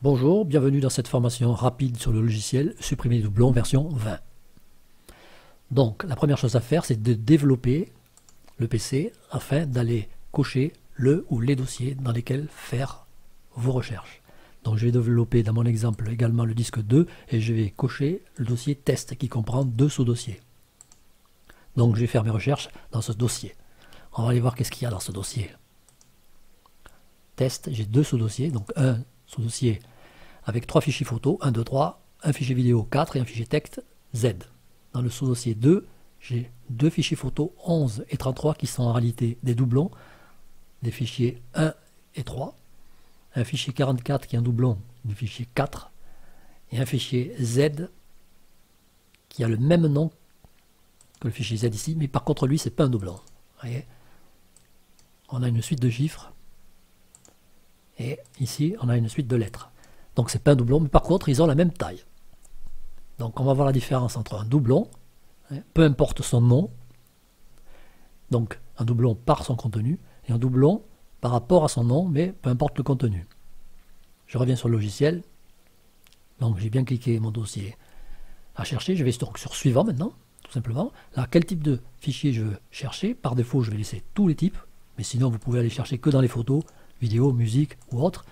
Bonjour, bienvenue dans cette formation rapide sur le logiciel Supprimer les doublons version 20. Donc la première chose à faire, c'est de développer le PC afin d'aller cocher le ou les dossiers dans lesquels faire vos recherches. Donc je vais développer dans mon exemple également le disque 2 et je vais cocher le dossier test qui comprend deux sous-dossiers. Donc je vais faire mes recherches dans ce dossier. On va aller voir qu'est-ce qu'il y a dans ce dossier. Test, j'ai deux sous-dossiers, donc un sous-dossier avec 3 fichiers photos, 1, 2, 3, un fichier vidéo 4 et un fichier texte Z. Dans le sous-dossier 2, j'ai deux fichiers photos 11 et 33 qui sont en réalité des doublons, des fichiers 1 et 3, un fichier 44 qui est un doublon du fichier 4 et un fichier Z qui a le même nom que le fichier Z ici, mais par contre lui c'est pas un doublon. Vous voyez, on a une suite de chiffres et ici on a une suite de lettres. Donc c'est pas un doublon, mais par contre ils ont la même taille. Donc on va voir la différence entre un doublon, peu importe son nom, donc un doublon par son contenu, et un doublon par rapport à son nom, mais peu importe le contenu. Je reviens sur le logiciel, donc j'ai bien cliqué mon dossier à chercher, je vais sur suivant maintenant, tout simplement. Là, quel type de fichier je veux chercher? Par défaut, je vais laisser tous les types, mais sinon vous pouvez aller chercher que dans les photos, vidéos, musique ou autres.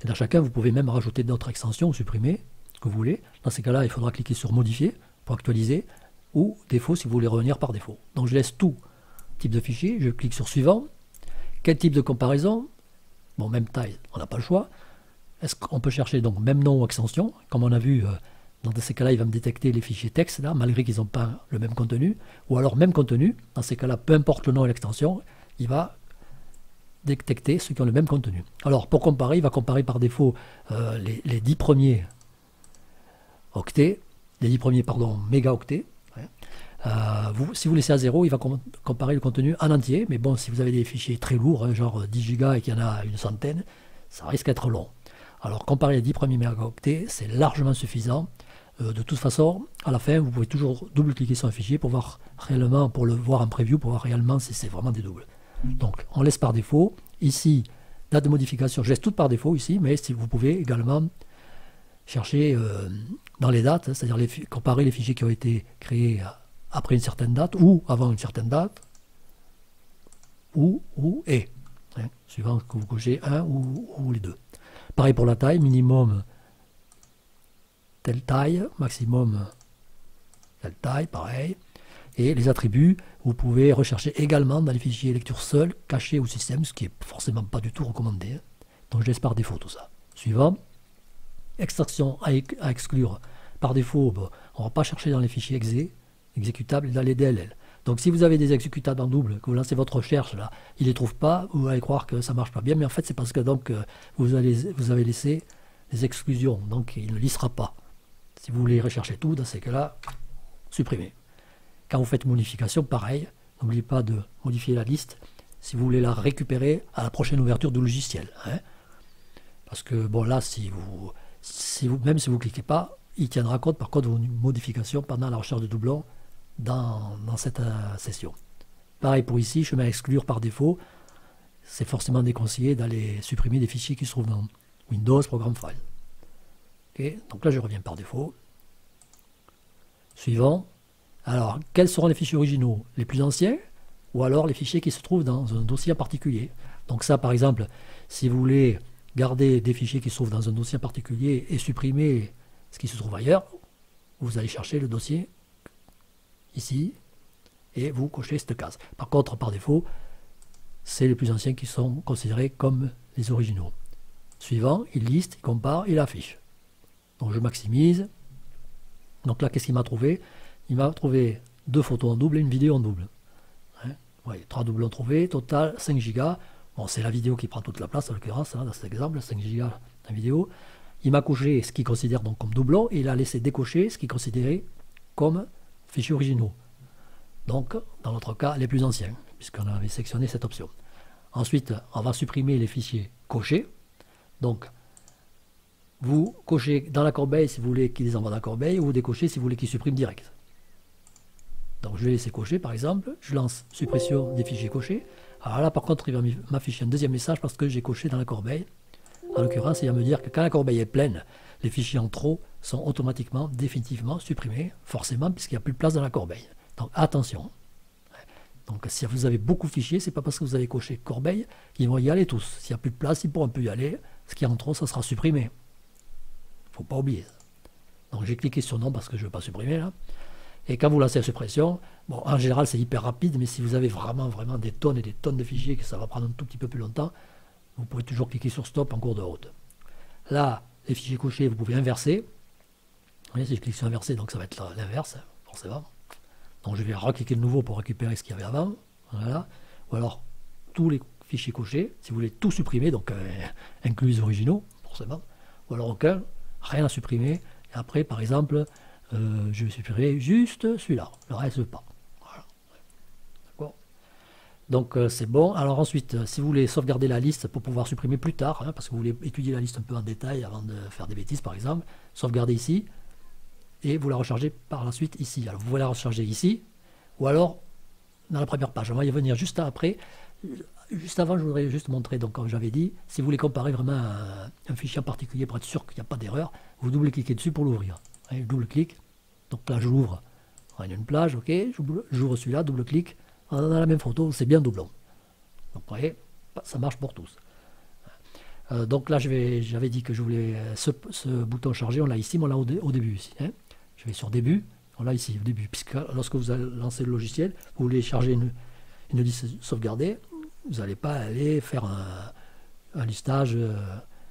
Et dans chacun, vous pouvez même rajouter d'autres extensions ou supprimer ce que vous voulez. Dans ces cas-là, il faudra cliquer sur modifier pour actualiser ou défaut si vous voulez revenir par défaut. Donc je laisse tout type de fichier, je clique sur suivant. Quel type de comparaison? Bon, même taille, on n'a pas le choix. Est-ce qu'on peut chercher donc même nom ou extension? Comme on a vu, dans ces cas-là, il va me détecter les fichiers texte, là, malgré qu'ils n'ont pas le même contenu. Ou alors même contenu, dans ces cas-là, peu importe le nom et l'extension, il va détecter ceux qui ont le même contenu. Alors pour comparer, il va comparer par défaut les 10 premiers octets, les 10 premiers mégaoctets. Si vous laissez à 0, il va comparer le contenu en entier, mais bon, si vous avez des fichiers très lourds, genre 10 gigas et qu'il y en a une centaine, ça risque d'être long. Alors comparer les 10 premiers mégaoctets, c'est largement suffisant. De toute façon, à la fin, vous pouvez toujours double-cliquer sur un fichier pour voir réellement, pour le voir en preview, pour voir réellement si c'est vraiment des doubles. Donc on laisse par défaut. Ici, date de modification, je laisse tout par défaut ici, mais si vous pouvez également chercher dans les dates, c'est-à-dire comparer les fichiers qui ont été créés après une certaine date ou avant une certaine date, ou et, suivant que vous cochez un ou les deux. Pareil pour la taille, minimum telle taille, maximum telle taille, pareil. Et les attributs, vous pouvez rechercher également dans les fichiers lecture seul, caché ou système, ce qui n'est forcément pas du tout recommandé. Donc je laisse par défaut tout ça. Suivant, extraction à exclure. Par défaut, on ne va pas chercher dans les fichiers exécutables et dans les DLL. Donc si vous avez des exécutables en double, que vous lancez votre recherche, là, il ne les trouve pas, vous allez croire que ça ne marche pas bien, mais en fait c'est parce que donc, vous avez laissé des exclusions, donc il ne listera pas. Si vous voulez rechercher tout, dans ces cas-là, supprimez. Quand vous faites modification, pareil, n'oubliez pas de modifier la liste si vous voulez la récupérer à la prochaine ouverture du logiciel. Parce que bon là, même si vous ne cliquez pas, il tiendra compte par contre de vos modifications pendant la recherche de doublons dans cette session. Pareil pour ici, chemin à exclure par défaut, c'est forcément déconseillé d'aller supprimer des fichiers qui se trouvent dans Windows, Programme File. Okay, donc là je reviens par défaut. Suivant. Alors, quels seront les fichiers originaux? Les plus anciens ou alors les fichiers qui se trouvent dans un dossier en particulier? Donc ça, par exemple, si vous voulez garder des fichiers qui se trouvent dans un dossier en particulier et supprimer ce qui se trouve ailleurs, vous allez chercher le dossier ici et vous cochez cette case. Par contre, par défaut, c'est les plus anciens qui sont considérés comme les originaux. Suivant, il liste, il compare, il affiche. Donc je maximise. Donc là, qu'est-ce qu'il m'a trouvé? Il m'a trouvé 2 photos en double et une vidéo en double. Ouais, 3 doublons trouvés, total 5 gigas. Bon, c'est la vidéo qui prend toute la place en l'occurrence, dans cet exemple, 5 gigas de vidéo. Il m'a coché ce qu'il considère donc comme doublon et il a laissé décocher ce qu'il considérait comme fichiers originaux. Donc, dans notre cas, les plus anciens, puisqu'on avait sélectionné cette option. Ensuite, on va supprimer les fichiers cochés. Donc, vous cochez dans la corbeille si vous voulez qu'il les envoie dans la corbeille, ou vous décochez si vous voulez qu'il supprime direct. Donc je vais laisser cocher par exemple, je lance suppression des fichiers cochés. Alors là par contre il va m'afficher un deuxième message parce que j'ai coché dans la corbeille. En l'occurrence, il va me dire que quand la corbeille est pleine, les fichiers en trop sont automatiquement, définitivement supprimés, forcément, puisqu'il n'y a plus de place dans la corbeille. Donc attention. Donc si vous avez beaucoup de fichiers, c'est pas parce que vous avez coché corbeille qu'ils vont y aller tous. S'il n'y a plus de place, ils ne pourront plus y aller. Ce qui est en trop, ça sera supprimé. Il ne faut pas oublier. Donc j'ai cliqué sur non parce que je ne veux pas supprimer là. Et quand vous lancez la suppression, bon, en général c'est hyper rapide, mais si vous avez vraiment des tonnes et des tonnes de fichiers, que ça va prendre un tout petit peu plus longtemps, vous pouvez toujours cliquer sur stop en cours de route. Là, les fichiers cochés, vous pouvez inverser. Vous voyez, si je clique sur inverser, donc ça va être l'inverse, forcément. Donc je vais recliquer de nouveau pour récupérer ce qu'il y avait avant. Voilà. Ou alors tous les fichiers cochés, si vous voulez tout supprimer, donc inclus les originaux, forcément. Ou alors aucun, rien à supprimer. Et après, par exemple, je vais supprimer juste celui-là. Le reste pas. Voilà. D'accord. Donc c'est bon. Alors ensuite, si vous voulez sauvegarder la liste pour pouvoir supprimer plus tard, hein, parce que vous voulez étudier la liste un peu en détail avant de faire des bêtises, par exemple, sauvegardez ici. Et vous la rechargez par la suite ici. Alors vous la recharger ici, ou alors dans la première page. On va y venir juste après. Juste avant, je voudrais juste montrer, donc comme j'avais dit, si vous voulez comparer vraiment un fichier en particulier pour être sûr qu'il n'y a pas d'erreur, vous double-cliquez dessus pour l'ouvrir. Je double-clique, donc là je l'ouvre. On a une plage, ok, j'ouvre celui-là, double-clic, on a la même photo, c'est bien doublon. Donc vous voyez, ça marche pour tous. Donc là j'avais dit que je voulais ce bouton charger, on l'a ici, mais on l'a au début ici. Hein. Je vais sur début, on l'a ici au début, puisque lorsque vous allez lancer le logiciel, vous voulez charger une liste sauvegardée, vous n'allez pas aller faire un listage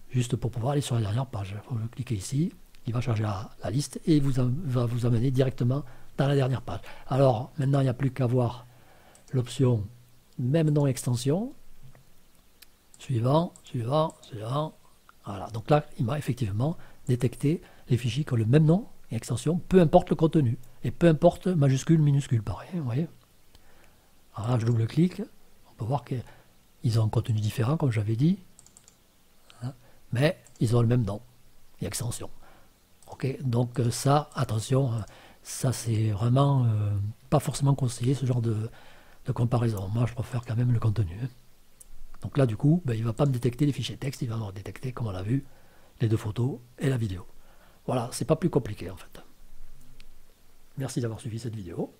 juste pour pouvoir aller sur la dernière page. Vous cliquez ici, il va charger la liste et il va vous amener directement dans la dernière page. Alors maintenant il n'y a plus qu'à voir l'option même nom extension. Suivant. Voilà, donc là il m'a effectivement détecté les fichiers qui ont le même nom et extension, peu importe le contenu. Et peu importe majuscule, minuscule, pareil, vous voyez. Alors là, je double-clique, on peut voir qu'ils ont un contenu différent, comme j'avais dit, hein, mais ils ont le même nom et extension. Ok, donc ça, attention, ça c'est vraiment pas forcément conseillé, ce genre de comparaison. Moi, je préfère quand même le contenu. Hein. Donc là, du coup, ben, il ne va pas me détecter les fichiers texte, il va me détecter, comme on l'a vu, les deux photos et la vidéo. Voilà, c'est pas plus compliqué en fait. Merci d'avoir suivi cette vidéo.